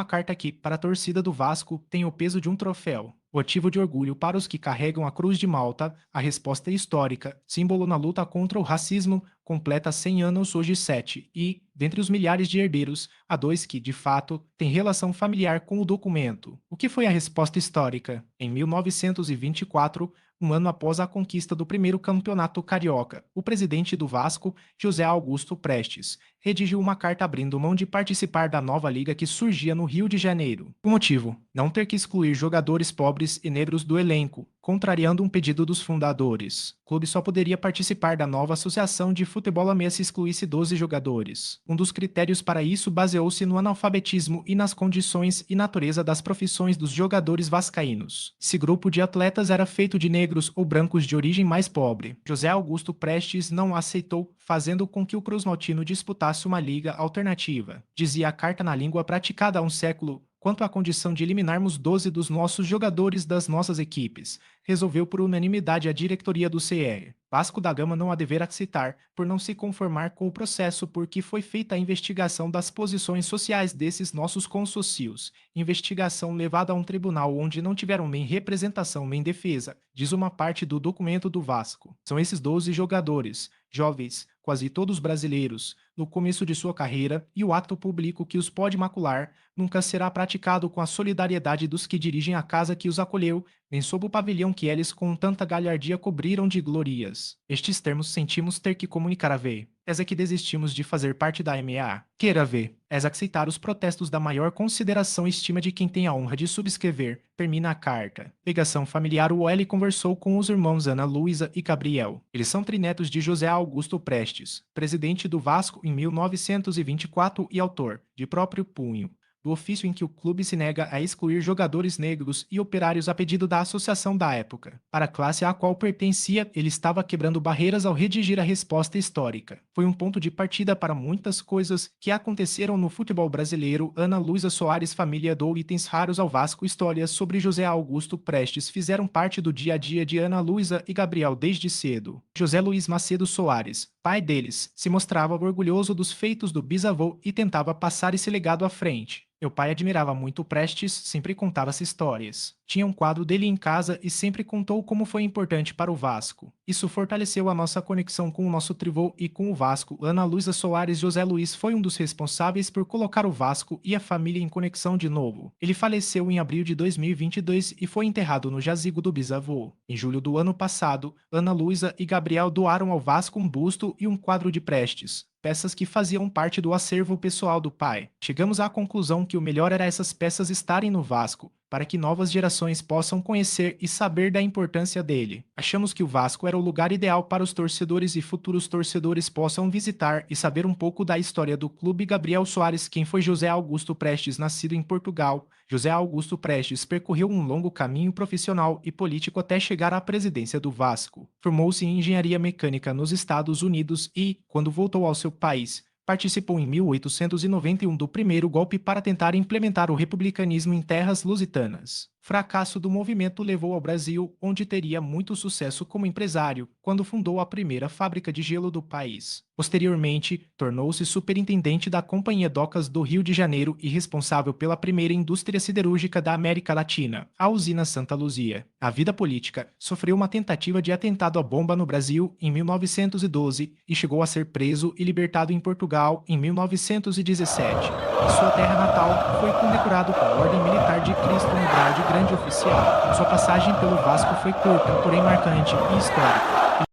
carta que, para a torcida do Vasco, tem o peso de um troféu. Motivo de orgulho para os que carregam a Cruz de Malta, a resposta é histórica, símbolo na luta contra o racismo, completa 100 anos hoje 7, e, dentre os milhares de herdeiros, há dois que, de fato, têm relação familiar com o documento. O que foi a resposta histórica? Em 1924, um ano após a conquista do primeiro campeonato carioca, o presidente do Vasco, José Augusto Prestes, redigiu uma carta abrindo mão de participar da nova liga que surgia no Rio de Janeiro. O motivo? Não ter que excluir jogadores pobres e negros do elenco, contrariando um pedido dos fundadores. O clube só poderia participar da nova associação de futebol AME se excluísse 12 jogadores. Um dos critérios para isso baseou-se no analfabetismo e nas condições e natureza das profissões dos jogadores vascaínos. Esse grupo de atletas era feito de negros ou brancos de origem mais pobre. José Augusto Prestes não aceitou, fazendo com que o Cruz-Maltino disputasse uma liga alternativa. Dizia a carta na língua praticada há um século. Quanto à condição de eliminarmos 12 dos nossos jogadores das nossas equipes, resolveu por unanimidade a diretoria do CR. Vasco da Gama não há dever a citar, por não se conformar com o processo por que foi feita a investigação das posições sociais desses nossos consórcios. Investigação levada a um tribunal onde não tiveram nem representação nem defesa, diz uma parte do documento do Vasco. São esses 12 jogadores, jovens, quase todos brasileiros, no começo de sua carreira, e o ato público que os pode macular nunca será praticado com a solidariedade dos que dirigem a casa que os acolheu, nem sob o pavilhão que eles com tanta galhardia cobriram de glorias. Estes termos sentimos ter que comunicar a V. És que desistimos de fazer parte da MA. Queira ver. És aceitar os protestos da maior consideração e estima de quem tem a honra de subscrever. Termina a carta. Ligação familiar. O L conversou com os irmãos Ana Luísa e Gabriel. Eles são trinetos de José Augusto Prestes, presidente do Vasco em 1924 e autor, de próprio punho, do ofício em que o clube se nega a excluir jogadores negros e operários a pedido da associação da época. Para a classe à qual pertencia, ele estava quebrando barreiras ao redigir a resposta histórica. Foi um ponto de partida para muitas coisas que aconteceram no futebol brasileiro. Ana Luísa Soares, família dou itens raros ao Vasco. Histórias sobre José Augusto Prestes fizeram parte do dia a dia de Ana Luísa e Gabriel desde cedo. José Luiz Macedo Soares, pai deles, se mostrava orgulhoso dos feitos do bisavô e tentava passar esse legado à frente. Meu pai admirava muito Prestes, sempre contava as histórias. Tinha um quadro dele em casa e sempre contou como foi importante para o Vasco. Isso fortaleceu a nossa conexão com o nosso trivô e com o Vasco. Ana Luísa Soares José Luiz foi um dos responsáveis por colocar o Vasco e a família em conexão de novo. Ele faleceu em abril de 2022 e foi enterrado no jazigo do bisavô. Em julho do ano passado, Ana Luísa e Gabriel doaram ao Vasco um busto e um quadro de Prestes, peças que faziam parte do acervo pessoal do pai. Chegamos à conclusão que o melhor era essas peças estarem no Vasco, para que novas gerações possam conhecer e saber da importância dele. Achamos que o Vasco era o lugar ideal para os torcedores e futuros torcedores possam visitar e saber um pouco da história do clube. Gabriel Soares, quem foi José Augusto Prestes, nascido em Portugal. José Augusto Prestes percorreu um longo caminho profissional e político até chegar à presidência do Vasco. Formou-se em engenharia mecânica nos Estados Unidos e, quando voltou ao seu país, participou em 1891 do primeiro golpe para tentar implementar o republicanismo em terras lusitanas. O fracasso do movimento levou ao Brasil, onde teria muito sucesso como empresário, quando fundou a primeira fábrica de gelo do país. Posteriormente, tornou-se superintendente da Companhia Docas do Rio de Janeiro e responsável pela primeira indústria siderúrgica da América Latina, a usina Santa Luzia. A vida política sofreu uma tentativa de atentado à bomba no Brasil em 1912 e chegou a ser preso e libertado em Portugal em 1917. Em sua terra natal, foi condecorado com a Ordem Militar de Cristo no grau de grande oficial. Sua passagem pelo Vasco foi curta, porém marcante e histórica.